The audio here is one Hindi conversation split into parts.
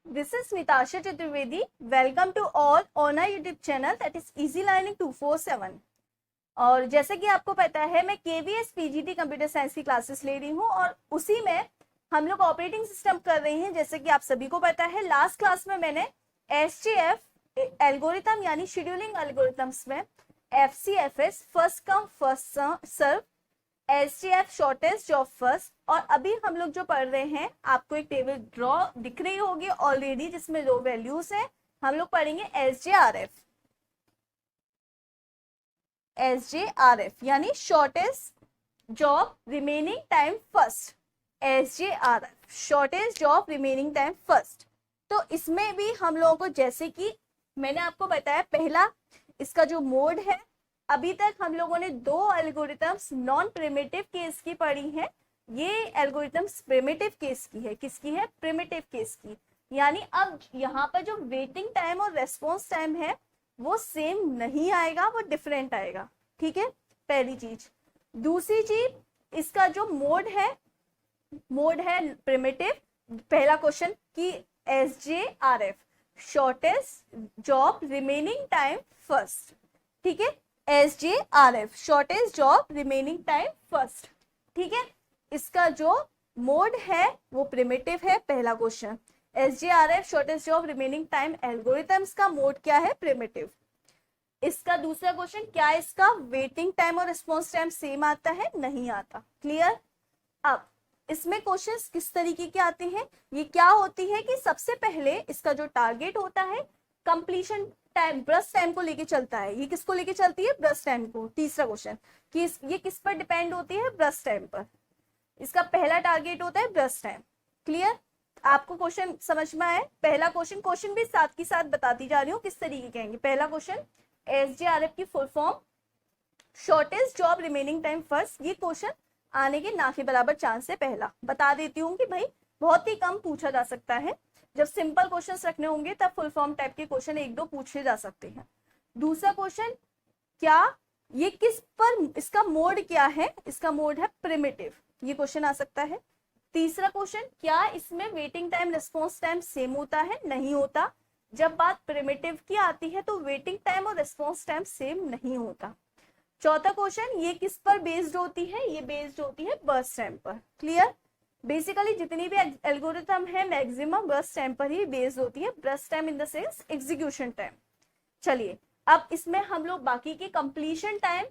This is Nitasha Chaturvedi. Welcome to all on our YouTube channel that is Easy Learning 247. और जैसे कि आपको पता है मैं KVS PGT कंप्यूटर साइंस की क्लासेस ले रही हूँ और उसी में हम लोग ऑपरेटिंग सिस्टम कर रहे हैं। जैसे कि आप सभी को पता है लास्ट क्लास में मैंने SJF एल्गोरिथम यानी शेड्यूलिंग एल्गोरिथम्स में FCFS first come first serve, SJF shortest job first, और अभी हम लोग जो पढ़ रहे हैं आपको एक टेबल ड्रॉ दिख रही होगी ऑलरेडी जिसमें दो वैल्यूज हैं। हम लोग पढ़ेंगे SJRF यानी shortest job remaining time first. SJRF shortest job remaining time first. तो इसमें भी हम लोगों को जैसे कि मैंने आपको बताया पहला इसका जो मोड है, अभी तक हम लोगों ने दो एल्गोरिथम्स नॉन प्रिमिटिव केस की पढ़ी हैं। ये एल्गोरिथम्स प्रिमिटिव केस की है। किसकी है? प्रिमिटिव केस की। यानी अब यहाँ पर जो वेटिंग टाइम और रेस्पॉन्स टाइम है वो सेम नहीं आएगा, वो डिफरेंट आएगा। ठीक है, पहली चीज। दूसरी चीज इसका जो मोड है प्रिमिटिव। पहला क्वेश्चन कि SJRF shortest job remaining time first. ठीक है, SJRF shortest job remaining time first. ठीक है, इसका जो मोड है वो प्रिमिटिव है। पहला question SJRF shortest job remaining time algorithms का मोड क्या है? प्रिमिटिव। इसका दूसरा क्वेश्चन क्या इसका वेटिंग टाइम और रिस्पॉन्स टाइम सेम आता है? नहीं आता। क्लियर। अब इसमें क्वेश्चंस किस तरीके के आते हैं? ये क्या होती है कि सबसे पहले इसका जो टारगेट होता है कंप्लीशन टाइम ब्रस्ट टाइम को लेके चलता है। ये किसको लेके चलती है? ब्रस्ट टाइम को। तीसरा क्वेश्चन कि ये किस पर डिपेंड होती है? ब्रस्ट टाइम पर। इसका पहला टारगेट होता है ब्रस्ट टाइम। क्लियर। आपको क्वेश्चन समझ में आए? पहला क्वेश्चन भी साथ की साथ बताती जा रही हूँ किस तरीके के आएंगे। पहला क्वेश्चन SJRF की full form shortest job remaining time first. ये क्वेश्चन आने के ना के बराबर चांस है। पहला बता देती हूँ कि भाई बहुत ही कम पूछा जा सकता है। जब सिंपल क्वेश्चंस रखने होंगे तब फुल फॉर्म टाइप के क्वेश्चन एक दो पूछे जा सकते हैं। दूसरा क्वेश्चन क्या ये किस पर इसका मोड क्या है? इसका मोड है प्रिमिटिव। ये क्वेश्चन आ सकता है। तीसरा क्वेश्चन क्या इसमें waiting time response time same होता है? नहीं होता। जब बात प्रिमिटिव की आती है तो वेटिंग टाइम और रिस्पॉन्स टाइम सेम नहीं होता। चौथा क्वेश्चन ये किस पर बेस्ड होती है? ये बेस्ड होती है बर्स्ट टाइम पर। क्लियर। बेसिकली जितनी भी एल्गोरिथम है मैक्सिमम बर्स्ट टाइम पर ही बेस्ड होती है। Burst time in the sense execution time. चलिए अब इसमें हम लोग बाकी के completion time,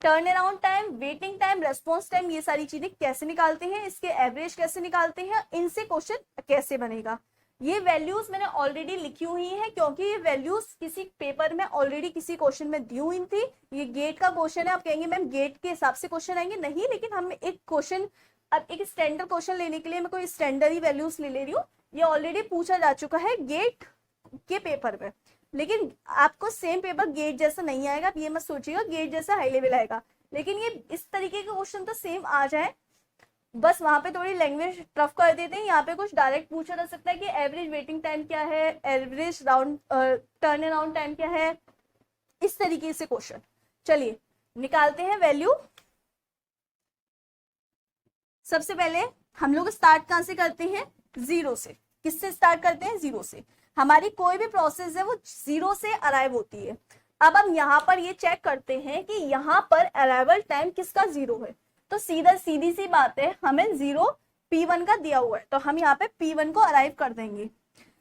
turn around time, waiting time, response time, ये सारी चीजें कैसे निकालते हैं, इसके एवरेज कैसे निकालते हैं, इनसे क्वेश्चन कैसे बनेगा। ये वैल्यूज मैंने ऑलरेडी लिखी हुई है क्योंकि ये वैल्यूज किसी पेपर में ऑलरेडी किसी क्वेश्चन में दी हुई थी। ये गेट का क्वेश्चन है। आप कहेंगे मैम गेट के हिसाब से क्वेश्चन आएंगे। नहीं, लेकिन हम एक क्वेश्चन, अब एक स्टैंडर्ड क्वेश्चन लेने के लिए मैं कोई स्टैंडर्ड ही वैल्यूज ले रही हूँ। ये ऑलरेडी पूछा जा चुका है गेट के पेपर में, लेकिन आपको सेम पेपर गेट जैसा नहीं आएगा। आप ये मत सोचिएगा गेट जैसा हाई लेवल आएगा, लेकिन ये इस तरीके के क्वेश्चन तो सेम आ जाए, बस वहां पे थोड़ी लैंग्वेज टफ कर देते हैं। यहाँ पे कुछ डायरेक्ट पूछा जा सकता है कि एवरेज वेटिंग टाइम क्या है, average round turn around time क्या है, इस तरीके से क्वेश्चन। चलिए निकालते हैं वैल्यू। सबसे पहले हम लोग स्टार्ट कहां से करते हैं? जीरो से। किससे स्टार्ट करते हैं? जीरो से। हमारी कोई भी प्रोसेस है वो जीरो से अराइव होती है। अब हम यहाँ पर ये चेक करते हैं कि यहाँ पर अराइवल टाइम किसका जीरो है। तो सीधी सी बात है, हमें जीरो P1 का दिया हुआ है तो हम यहाँ पे P1 को अराइव कर देंगे।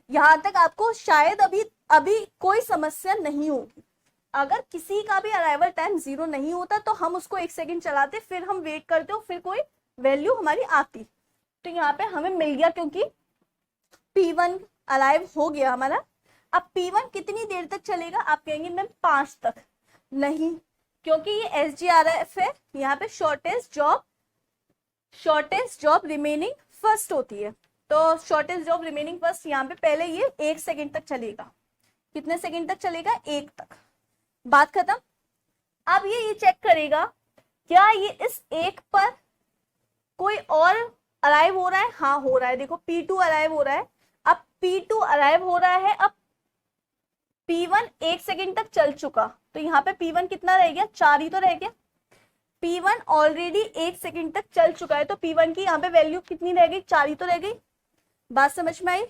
यहाँ तक आपको शायद अभी कोई समस्या नहीं होगी। अगर किसी का भी अराइवल टाइम जीरो नहीं होता तो हम उसको एक सेकंड चलाते, फिर हम वेट करते हो, फिर कोई वैल्यू हमारी आती। तो यहाँ पे हमें मिल गया क्योंकि P1 अराइव हो गया हमारा। अब P1 कितनी देर तक चलेगा? आप कहेंगे मैम 5 तक। नहीं, क्योंकि ये SJRF है, यहाँ पे शॉर्टेस्ट जॉब रिमेनिंग फर्स्ट होती है। तो शॉर्टेस्ट जॉब रिमेनिंग फर्स्ट यहाँ पे पहले ये 1 सेकंड तक चलेगा। कितने सेकंड तक चलेगा? 1 तक। बात खत्म। अब ये चेक करेगा क्या ये इस 1 पर कोई और अराइव हो रहा है? हाँ हो रहा है। देखो P2 अराइव हो रहा है। अब P2 अराइव हो रहा है। अब P1 1 सेकंड तक चल चुका, तो यहाँ पे P1 कितना रह गया? 4 ही तो रह गया। P1 ऑलरेडी 1 सेकंड तक चल चुका है तो P1 की यहाँ पे वैल्यू कितनी रह गई? 4 ही तो रह गई। बात समझ में आई?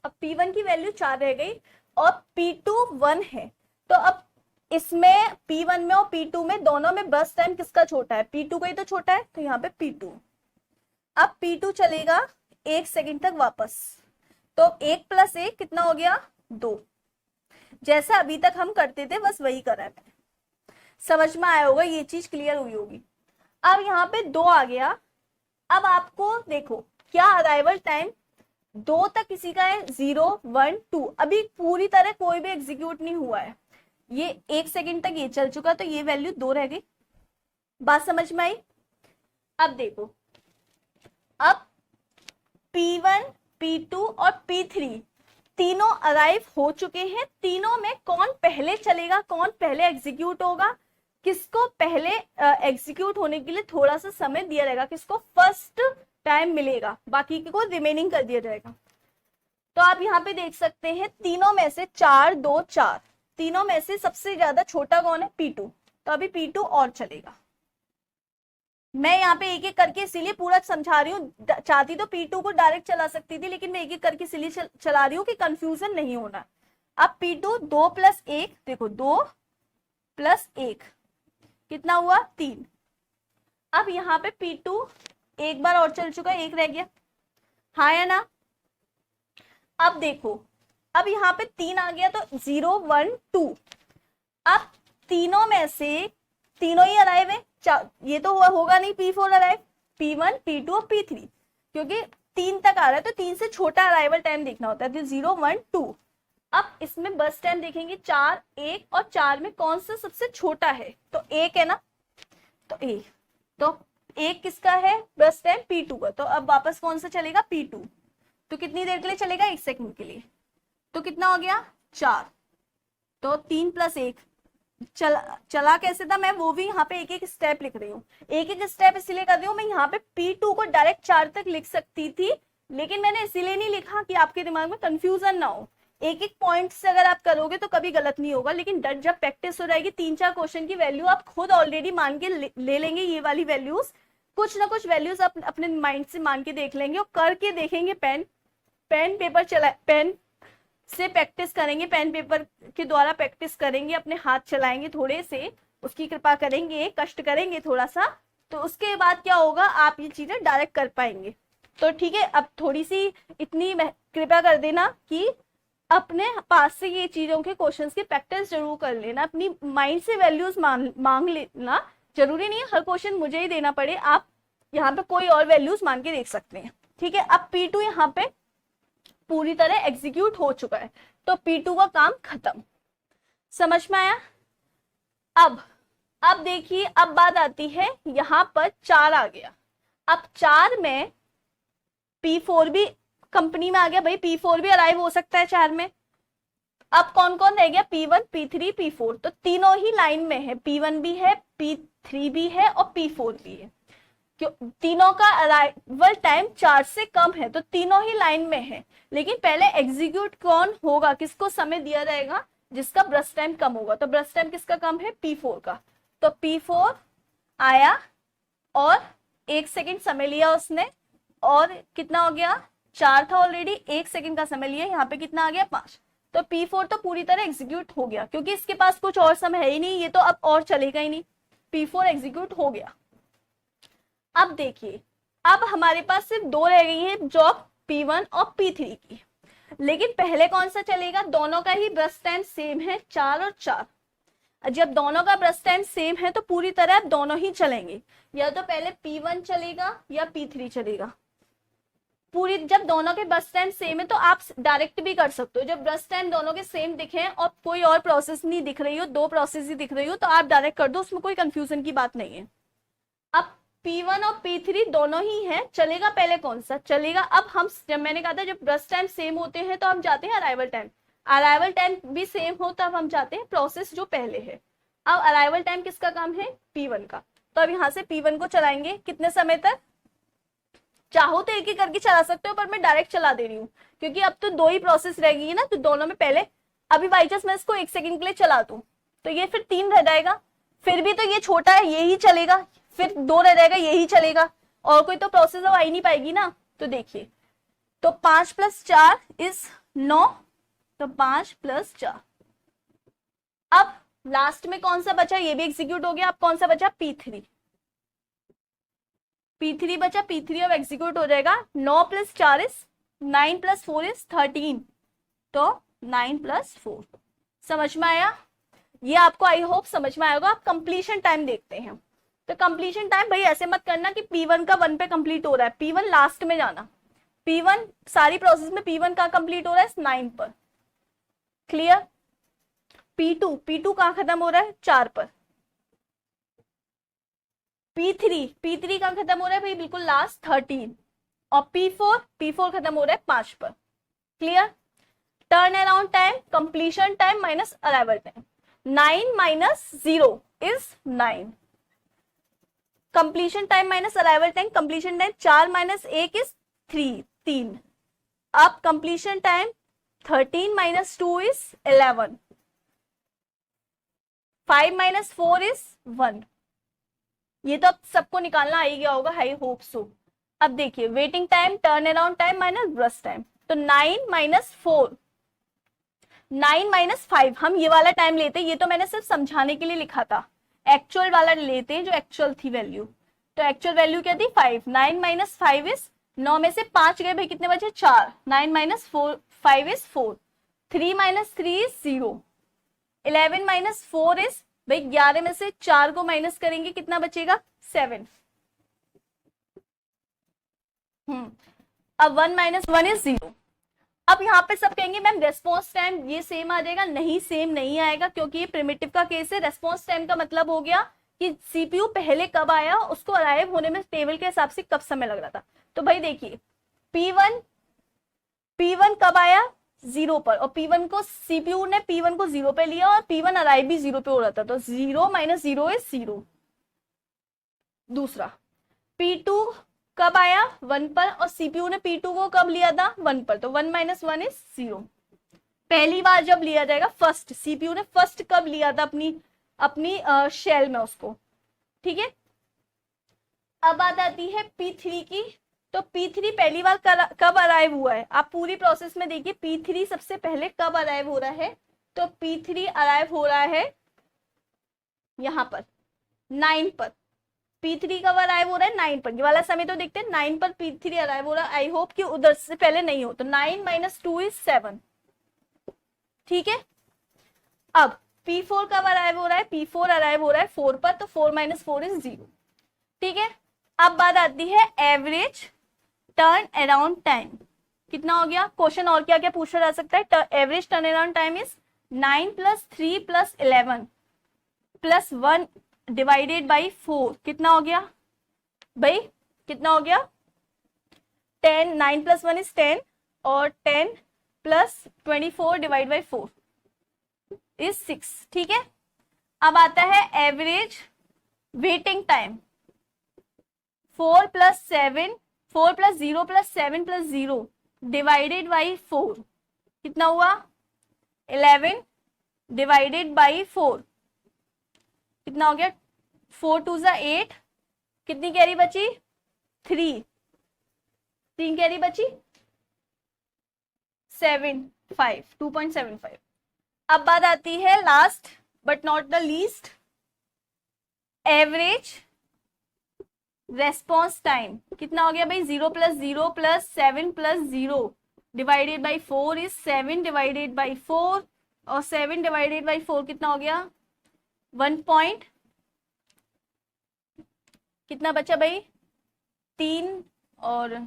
अब P1 की वैल्यू 4 रह गई और P2 1 है। तो अब इसमें P1 में और P2 में दोनों में बर्स्ट टाइम किसका छोटा है? P2 का ही तो छोटा है, तो यहाँ पे P2। अब P2 चलेगा 1 सेकंड तक वापस, तो 1 + 1 कितना हो गया? 2। जैसा अभी तक हम करते थे बस वही करा है। समझ में आया होगा, ये चीज क्लियर हुई होगी। अब यहाँ पे 2 आ गया। अब आपको देखो क्या अराइवल टाइम 2 तक किसी का है 0 1 2, अभी पूरी तरह कोई भी एग्जीक्यूट नहीं हुआ है। ये 1 सेकंड तक ये चल चुका, तो ये वैल्यू 2 रह गई। बात समझ में आई? अब देखो, अब P1 P2 और P3 तीनों अराइव हो चुके हैं। तीनों में कौन पहले चलेगा, कौन पहले एग्जीक्यूट होगा, किसको पहले एग्जीक्यूट होने के लिए थोड़ा सा समय दिया जाएगा, किसको फर्स्ट टाइम मिलेगा, बाकी को रिमेनिंग कर दिया जाएगा। तो आप यहाँ पे देख सकते हैं तीनों में से 4 2 4, तीनों में से सबसे ज्यादा छोटा कौन है? P2। तो अभी P2 और चलेगा। मैं यहाँ पे एक एक करके इसीलिए पूरा समझा रही हूँ, चाहती तो P2 को डायरेक्ट चला सकती थी, लेकिन मैं एक एक करके इसीलिए चला रही हूँ कि कंफ्यूजन नहीं होना। अब P2 2 + 1, देखो 2 + 1 कितना हुआ? 3। अब यहाँ पे P2 एक बार और चल चुका है, 1 रह गया, हाँ या ना? अब देखो, अब यहाँ पे 3 आ गया, तो 0 1 2। अब तीनों में से तीनों ही अराइव है, ये तो होगा नहीं P4 अराइव, P1 P2 और P3, क्योंकि 3 तक आ रहा है तो 3 से छोटा अराइवल टाइम देखना होता है, तो 0 1 2। अब इसमें बस टाइम देखेंगे 4 1, और 4 में कौन सा सबसे छोटा है? तो 1 है ना, तो 1। तो 1 किसका है बस टाइम? P2 का। तो अब वापस कौन सा चलेगा? P2। तो कितनी देर के लिए चलेगा? 1 सेकंड के लिए। तो कितना हो गया? 4। तो 3 + 1 चला कैसे था? मैं वो भी यहाँ पे एक एक स्टेप लिख रही हूँ। एक एक स्टेप इसलिए कर रही हूँ, मैं यहाँ पे P2 को डायरेक्ट 4 तक लिख सकती थी, लेकिन मैंने इसीलिए नहीं लिखा कि आपके दिमाग में कंफ्यूजन ना हो। एक एक पॉइंट से अगर आप करोगे तो कभी गलत नहीं होगा, लेकिन जब प्रैक्टिस हो जाएगी 3-4 क्वेश्चन की वैल्यू आप खुद ऑलरेडी मान के ले लेंगे। ये वाली वैल्यूज, कुछ ना कुछ वैल्यूज आप अपने माइंड से मान के देख लेंगे और करके देखेंगे। पेन पेपर चला, पेन से प्रैक्टिस करेंगे, पेन पेपर के द्वारा प्रैक्टिस करेंगे, अपने हाथ चलाएंगे थोड़े से, उसकी कृपा करेंगे, कष्ट करेंगे थोड़ा सा, तो उसके बाद क्या होगा, आप ये चीजें डायरेक्ट कर पाएंगे। तो ठीक है, अब थोड़ी सी इतनी कृपा कर देना कि अपने पास से ये चीजों के क्वेश्चंस की प्रैक्टिस जरूर कर लेना, अपनी माइंड से वैल्यूज मांग लेना। जरूरी नहीं है हर क्वेश्चन मुझे ही देना पड़े, आप यहाँ पे कोई और वैल्यूज मांग के देख सकते हैं। ठीक है, अब P2 यहाँ पे पूरी तरह एग्जीक्यूट हो चुका है, तो P2 का काम खत्म। समझ में आया? अब देखिए, अब बात आती है यहाँ पर 4 आ गया। अब 4 में P4 भी कंपनी में आ गया, भाई P4 भी अराइव हो सकता है 4 में। अब कौन कौन रह गया? P1 P3 P4, तो तीनों ही लाइन में है, P1 भी है, P3 भी है और P4 भी है। तीनों का अराइवल टाइम 4 से कम है, तो तीनों ही लाइन में है। लेकिन पहले एग्जीक्यूट कौन होगा, किसको समय दिया जाएगा? जिसका ब्रस्ट टाइम कम होगा। तो ब्रस्ट टाइम किसका कम है? P4 का। तो P4 आया और 1 सेकंड समय लिया उसने, और कितना हो गया? 4 था ऑलरेडी, 1 सेकंड का समय लिया, यहाँ पे कितना आ गया? 5। तो P4 तो पूरी तरह एग्जीक्यूट हो गया, क्योंकि इसके पास कुछ और समय है ही नहीं, ये तो अब और चलेगा ही नहीं। P4 एग्जीक्यूट हो गया। अब देखिए, अब हमारे पास सिर्फ 2 रह गई है जॉब, P1 और P3 की। लेकिन पहले कौन सा चलेगा? दोनों का ही ब्रस्ट टाइम सेम है, 4 और 4। जब दोनों का ब्रस्ट टाइम सेम है तो पूरी तरह अब दोनों ही चलेंगे, या तो पहले P1 चलेगा या P3 चलेगा। पूरी जब दोनों के ब्रस्ट टाइम सेम है तो आप डायरेक्ट भी कर सकते हो। जब ब्रस्ट टाइम दोनों के सेम दिखे और कोई और प्रोसेस नहीं दिख रही हो, 2 प्रोसेस ही दिख रही हो, तो आप डायरेक्ट कर दो, उसमें कोई कंफ्यूजन की बात नहीं है। अब P1 और P3 दोनों ही हैं, चलेगा पहले कौन सा चलेगा? अब हम, जब मैंने कहा था जब ब्रस्ट टाइम सेम होते हैं तो हम जाते हैं अराइवल टाइम, अराइवल टाइम भी सेम हो तब हम जाते हैं प्रोसेस जो पहले है। अब अराइवल टाइम किसका काम है? P1 का। तो अब यहाँ से P1 को चलाएंगे कितने समय तक? चाहो तो एक ही करके चला सकते हो, पर मैं डायरेक्ट चला दे रही हूँ क्योंकि अब तो 2 ही प्रोसेस रह गई है ना, तो दोनों में पहले, अभी बाई चांस मैं इसको 1 सेकंड के लिए चला दूं तो ये फिर 3 रह जाएगा, फिर भी तो ये छोटा है, ये ही चलेगा, फिर 2 रह जाएगा, यही चलेगा, और कोई तो प्रोसेस अब आ ही नहीं पाएगी ना। तो देखिए, तो 5 + 4 इज 9, तो 5 + 4। अब लास्ट में कौन सा बचा, ये भी एग्जीक्यूट हो गया। अब कौन सा बचा, P3 बचा। P3 अब एग्जीक्यूट हो जाएगा। 9 + 4 इज 9 + 4 इज 13, तो 9 + 4। समझ में आया? ये आपको आई होप समझ में आएगा। आप कंप्लीशन टाइम देखते हैं, तो कंप्लीशन टाइम भाई ऐसे मत करना कि P1 का 1 पे कंप्लीट हो रहा है, P1 लास्ट में जाना। P1 सारी प्रोसेस में P1 कहाँ कंप्लीट हो रहा है, 9 पर। क्लियर? P2 कहाँ खत्म हो रहा है, 4 पर। P3 कहाँ खत्म हो रहा है भाई, बिल्कुल लास्ट 13। और P4 खत्म हो रहा है 5 पर। Clear? Turn around time, completion time minus arrival time. 9 - 0 is 9। Completion time minus arrival time, completion time 4 - 1 is 3। अब कंप्लीशन टाइम 13 - 2 इज 11। 5 - 4 इज 1। ये तो अब सबको निकालना आ ही गया होगा, आई होप सो। अब देखिए waiting time, turn around time minus brush time, तो 9 - 4, 9 - 5। हम ये वाला टाइम लेते हैं, ये तो मैंने सिर्फ समझाने के लिए लिखा था। एक्चुअल वाला लेते हैं जो एक्चुअल थी वैल्यू। तो एक्चुअल वैल्यू क्या थी, 5। 9 - 5 इज 9 में से 5 गए भाई, कितने बचे, 4। 9 - 5 इज 4। 3 - 3 इज 0। 11 - 4 इज भाई 11 में से 4 को माइनस करेंगे, कितना बचेगा, 7। अब 1 - 1 इज 0। अब यहाँ पे सब कहेंगे मैम रेस्पॉन्स टाइम ये सेम आ जाएगा, नहीं सेम नहीं आएगा, क्योंकि ये प्रिमिटिव का केस है। रेस्पॉन्स टाइम का मतलब हो गया कि सीपीयू पहले कब आया, उसको अराइव होने में टेबल के हिसाब से कब समय लग रहा था। तो भाई देखिए P1 कब आया, 0 पर, और P1 को सीपीयू ने P1 को 0 पे लिया और P1 अराइव भी 0 पे हो रहा था, तो 0 - 0 इज 0। दूसरा P2 कब आया, 1 पर, और सीपीयू ने P2 को कब लिया था, 1 पर, तो 1 - 1 इज 0। पहली बार जब लिया जाएगा फर्स्ट, सीपीयू ने फर्स्ट कब लिया था अपनी शेल में उसको। ठीक है, अब बात आती है P3 की। तो P3 पहली बार कब अराइव हुआ है, आप पूरी प्रोसेस में देखिए P3 सबसे पहले कब अराइव हो रहा है। तो P3 अराइव हो रहा है यहां पर 9 पर। P3 कब अराइव हो रहा है, 9 पर। ये वाला समय तो देखते हैं, 9 पर P3 अराइव हो रहा है। आई होप कि उधर से पहले नहीं हो, तो 9 - 2 इज 7। ठीक है, अब P4 कब अराइव हो रहा है, P4 अराइव हो रहा है 4 पर, तो 4 - 4 इज 0। ठीक है, अब बात आती है एवरेज टर्न अराउंड टाइम कितना हो गया। क्वेश्चन और क्या क्या पूछा जा सकता है। Average turn around time is 9 + 3 + 11 + 1 divided by 4, कितना हो गया भाई, कितना हो गया, 10। 9 + 1 इज 10, और 10 + 24 डिवाइड बाई 4 इज 6। ठीक है, अब आता है average waiting time, 4 + 0 + 7 + 0 divided by 4, कितना हुआ, 11 डिवाइडेड बाई 4, कितना हो गया, 4 2 = 8, कितनी कैरी बची, 3 कैरी बची, 2.75। अब बात आती है last but not the least, average response time कितना हो गया भाई, 0 + 0 + 7 + 0 divided by 4 is 7 divided by 4, और 7 डिवाइडेड बाई 4 कितना हो गया, 1 पॉइंट, कितना बचा भाई, 3 और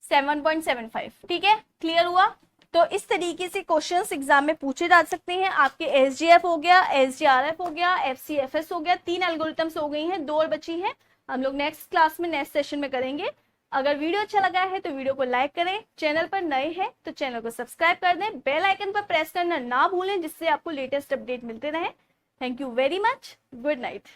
7.75। ठीक है, क्लियर हुआ। तो इस तरीके से क्वेश्चंस एग्जाम में पूछे जा सकते हैं। आपके एसजीएफ हो गया, एसजीआरएफ हो गया, एफसीएफएस हो गया, 3 एल्गोरिथम्स हो गई हैं, 2 और बची हैं। हम लोग नेक्स्ट क्लास में नेक्स्ट सेशन में करेंगे। अगर वीडियो अच्छा लगा है तो वीडियो को लाइक करें, चैनल पर नए हैं तो चैनल को सब्सक्राइब कर दें, बेल आइकन पर प्रेस करना ना भूलें, जिससे आपको लेटेस्ट अपडेट मिलते रहे। Thank you very much, good night.